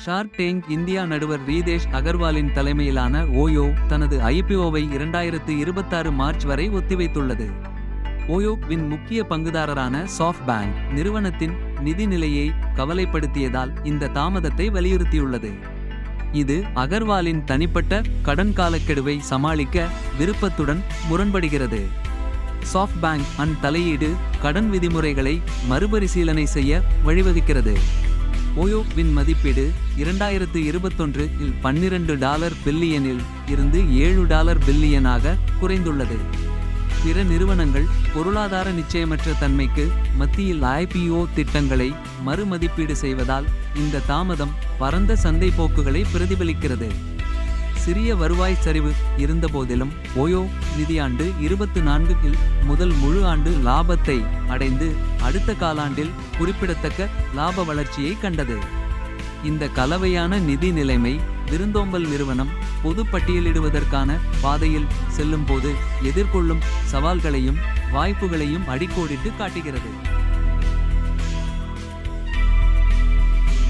Shark tank India நடுவர் ரீதேஷ் அகர்வாலின் தலைமையிலான OYO தனது ஐபிஓவை 2026 மார்ச் வரை ஒத்திவைத்துள்ளது. ஓயோ வின் முக்கிய பங்குதாரரான சாஃப்ட் பேங்க் நிறுவனத்தின் நிதி நிலையை கவலைப்படுத்தியதால் இந்த தாமதத்தை வலியுறுத்தியுள்ளது. இது அகர்வாலின் தனிப்பட்ட கடன் காலக்கெடுவை சமாளிக்க விருப்பத்துடன் முரண்படுகிறது. சாஃப்ட் பேங்க் தலையீடு கடன் விதிமுறைகளை மறுபரிசீலனை செய்ய வழிவகுக்கிறது. ஓயோ வின் மதிப்பீடு 2021 இல் $12 பில்லியனில் இருந்து $7 பில்லியனாக குறைந்துள்ளது. பிற நிறுவனங்கள் பொருளாதார நிச்சயமற்ற தன்மைக்கு மத்தியில் ஐபிஓ திட்டங்களை மறுமதிப்பீடு செய்வதால் இந்த தாமதம் பரந்த சந்தை போக்குகளை பிரதிபலிக்கிறது. சிறிய வருவாய் சரிவு இருந்தபோதிலும் ஓயோ நிதியாண்டு 24 இல் முதல் முழு ஆண்டு லாபத்தை அடைந்து அடுத்த காலாண்டில் குறிப்பிடத்தக்க லாப வளர்ச்சியை கண்டது. இந்த கலவையான நிதி நிலைமை விருந்தோம்பல் நிறுவனம் பொது பட்டியலிடுவதற்கான பாதையில் செல்லும்போது எதிர்கொள்ளும் சவால்களையும் வாய்ப்புகளையும் அடிக்கோடிட்டு காட்டுகிறது.